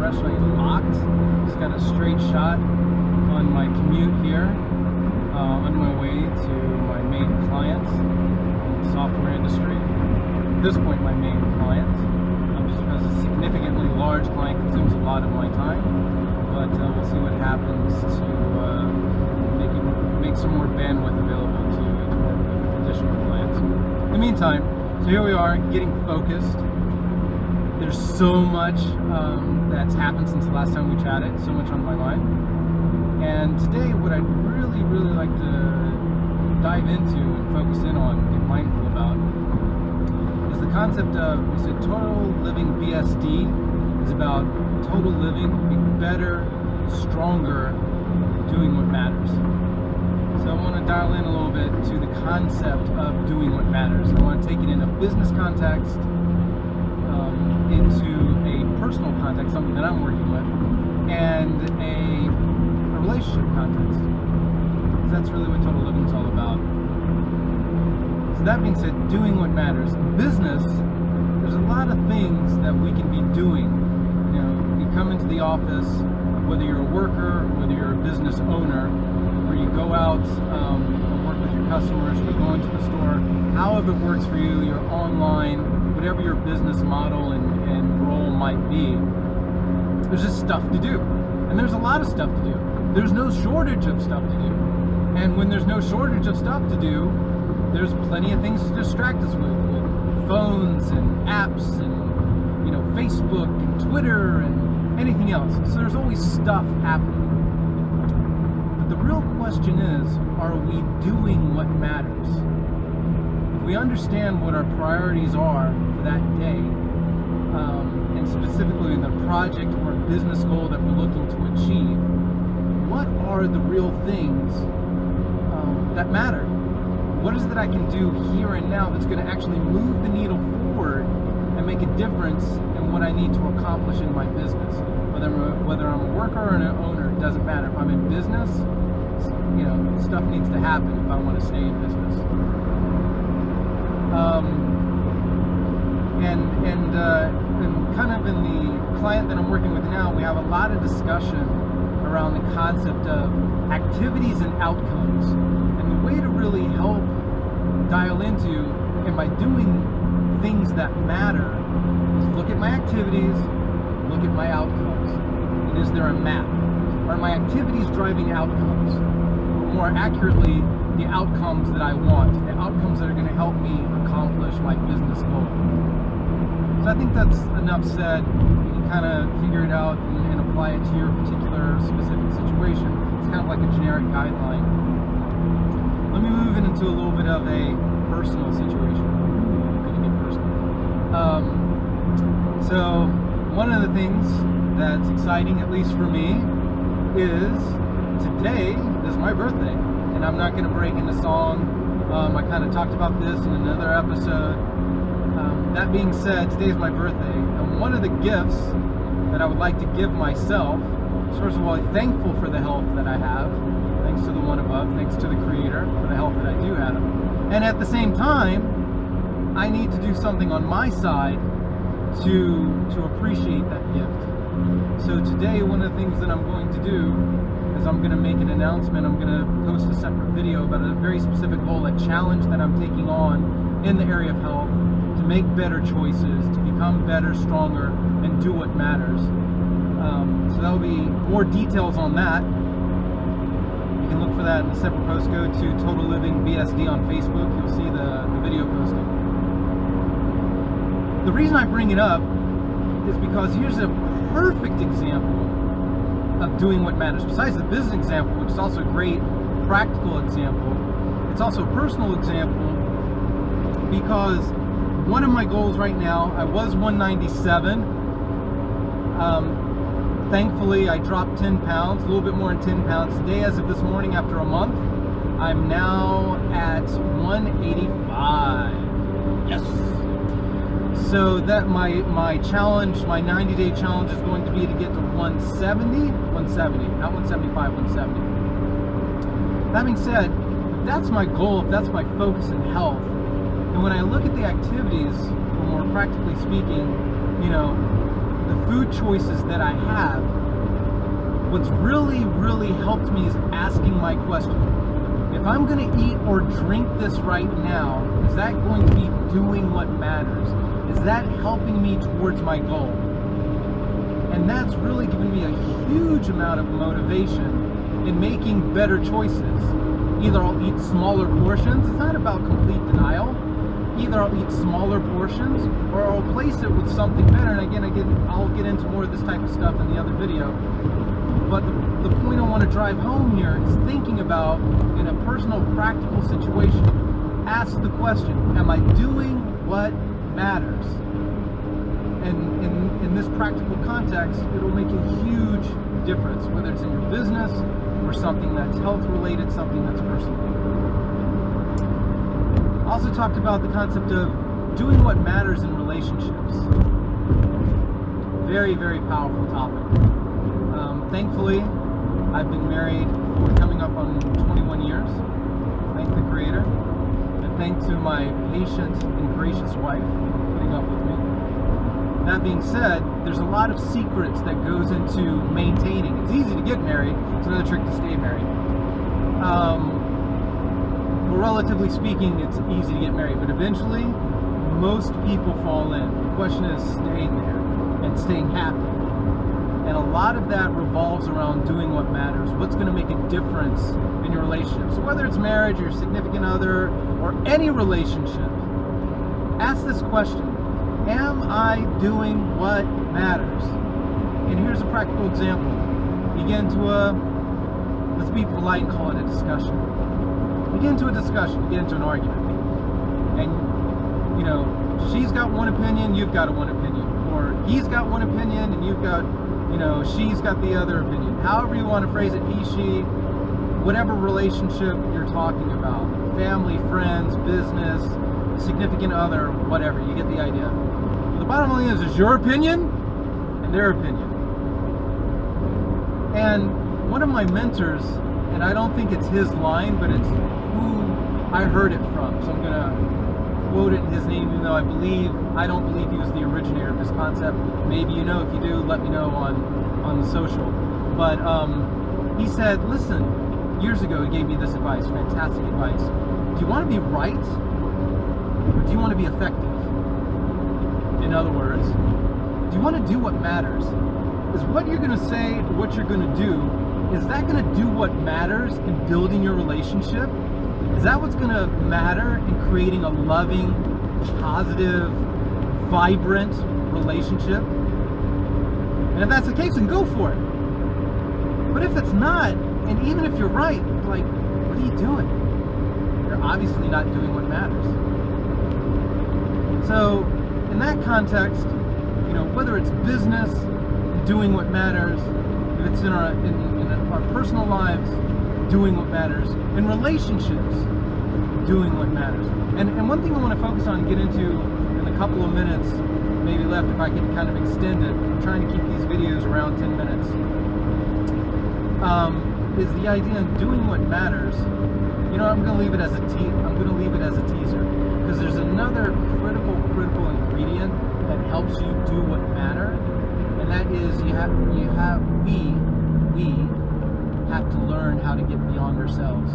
freshly locked. Just got a straight shot on my commute here, on my way to my main client in the software industry. At this point, my main client, just because a significantly large client consumes a lot of my time, but we'll see what happens to make some more bandwidth available to work with additional clients. In the meantime, so here we are, getting focused. There's so much that's happened since the last time we chatted, so much on my mind. And today, what I'd really like to dive into and focus in on, get mindful about, is the concept of, we said TotaLiving BSD is about total living, being better, stronger, doing what matters. So I want to dial in a little bit to the concept of doing what matters. I want to take it in a business context, into a personal context, something that I'm working with, and a relationship context. Because that's really what total living is all about. So that being said, doing what matters. In business, there's a lot of things that we can be doing. You know, you come into the office, whether you're a worker, whether you're a business owner, where you go out and work with your customers, you go into the store, however it works for you, you're online, whatever your business model and role might be, there's just stuff to do. And there's a lot of stuff to do. There's no shortage of stuff to do. And when there's no shortage of stuff to do, there's plenty of things to distract us with phones and apps and, you know, Facebook and Twitter and anything else. So there's always stuff happening. But the real question is, are we doing what matters? If we understand what our priorities are for that day, and specifically the project or business goal that we're looking to achieve, what are the real things that matter? What is it that I can do here and now that's going to actually move the needle forward and make a difference in what I need to accomplish in my business? Whether I'm a worker or an owner, it doesn't matter. If I'm in business, you know, stuff needs to happen if I want to stay in business. And kind of in the client that I'm working with now, we have a lot of discussion around the concept of activities and outcomes. And the way to really help dial into, am I doing things that matter, is look at my activities, look at my outcomes. And is there a map? Are my activities driving outcomes? Or more accurately, the outcomes that I want, the outcomes that are going to help me accomplish my business goal. So I think that's enough said. You can kind of figure it out and apply it to your particular specific situation. It's kind of like a generic guideline. Let me move into a little bit of a personal situation. I'm going to get personal. So one of the things that's exciting, at least for me, is today is my birthday. And I'm not going to break into song. I kind of talked about this in another episode. That being said, today is my birthday. And one of the gifts that I would like to give myself is, first of all, thankful for the health that I have. Thanks to the one above, thanks to the Creator for the health that I do have. And at the same time, I need to do something on my side to appreciate that gift. So today, one of the things that I'm going to do is I'm going to make an announcement. I'm going to post a separate video about a very specific goal, a challenge that I'm taking on in the area of health, to make better choices, to become better, stronger, and do what matters. So that'll be more details on that. You can look for that in a separate post. Go to TotaLiving BSD on Facebook. You'll see the video posting. The reason I bring it up is because here's a perfect example of doing what matters. Besides the business example, which is also a great practical example, it's also a personal example, because one of my goals right now, I was 197. Thankfully, I dropped 10 pounds, a little bit more than 10 pounds. Today, as of this morning, after a month, I'm now at 185. Yes. So that my challenge, my 90-day challenge is going to be to get to 170, not 175, 170. That being said, if that's my goal, if that's my focus in health, and when I look at the activities, or more practically speaking, you know, the food choices that I have, what's really, really helped me is asking my question. If I'm going to eat or drink this right now, is that going to be doing what matters? Is that helping me towards my goal? And that's really given me a huge amount of motivation in making better choices. Either I'll eat smaller portions. It's not about complete denial. Either I'll eat smaller portions or I'll replace it with something better. And again, I'll get into more of this type of stuff in the other video. But the point I want to drive home here is thinking about, in a personal, practical situation, ask the question, am I doing what matters? And in this practical context, it'll make a huge difference, whether it's in your business or something that's health related, something that's personal. I also talked about the concept of doing what matters in relationships. Very, very powerful topic. Thankfully, I've been married for coming up on 21 years. Thank the Creator. And thanks to my patient and gracious wife for putting up with me. That being said, there's a lot of secrets that goes into maintaining. It's easy to get married. It's another trick to stay married. But relatively speaking, it's easy to get married. But eventually, most people fall in. The question is staying there and staying happy. And a lot of that revolves around doing what matters. What's going to make a difference in your relationship? So whether it's marriage, your significant other, or any relationship, ask this question. Am I doing what matters? And here's a practical example. You get into let's be polite and call it a discussion. You get into a discussion, you get into an argument. And, she's got one opinion, you've got one opinion. Or he's got one opinion and you've got, she's got the other opinion. However you want to phrase it, he, she, whatever relationship you're talking about. Family, friends, business, significant other, whatever. You get the idea. The bottom line is your opinion and their opinion. And one of my mentors, and I don't think it's his line, but it's who I heard it from. So I'm going to quote it in his name, even though I don't believe he was the originator of this concept. Maybe you know. If you do, let me know on the social. But he said, listen, years ago he gave me this advice, fantastic advice. Do you want to be right or do you want to be effective? In other words, do you want to do what matters? Is what you're going to say, what you're going to do, is that going to do what matters in building your relationship? Is that what's going to matter in creating a loving, positive, vibrant relationship? And if that's the case, then go for it. But if it's not, and even if you're right, like, what are you doing? You're obviously not doing what matters. So, in that context, whether it's business, doing what matters, if it's in our personal lives, doing what matters, in relationships, doing what matters. And one thing I want to focus on and get into in a couple of minutes, maybe left, if I can kind of extend it, I'm trying to keep these videos around 10 minutes, is the idea of doing what matters. I'm going to leave it as a teaser, because there's another critical ingredient that helps you do what matters, and that is we have to learn how to get beyond ourselves.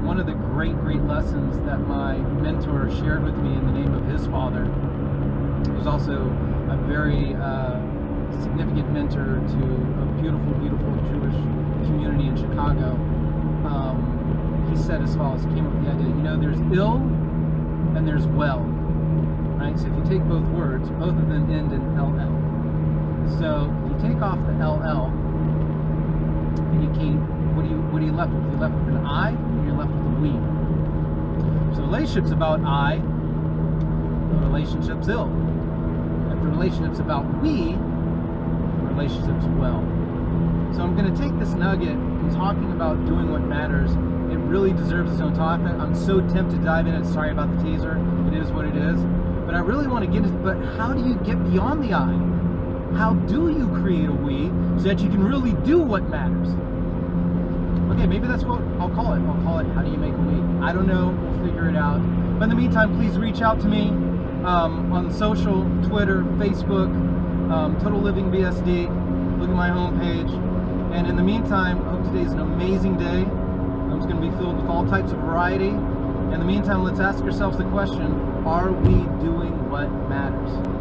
One of the great lessons that my mentor shared with me in the name of his father, who's also a very significant mentor to a beautiful Jewish community in Chicago. He said as follows, he came up with the idea, there's ill and there's well, right? So if you take both words, both of them end in LL. So if you take off the LL, and you can't, what are you left with? You're left with an I, and you're left with a we. So the relationship's about I, the relationship's ill. If the relationship's about we, the relationship's well. So I'm going to take this nugget and talking about doing what matters. It really deserves its own topic. I'm so tempted to dive in it. Sorry about the teaser. It is what it is. But I really want to get into, but how do you get beyond the I? How do you create a we so that you can really do what matters? Okay, maybe that's what I'll call it. I'll call it, how do you make a we? I don't know. We'll figure it out. But in the meantime, please reach out to me. on social, Twitter, Facebook, Total Living BSD. Look at my homepage. And in the meantime, I hope today's an amazing day. It's going to be filled with all types of variety. In the meantime, let's ask ourselves the question, are we doing what matters?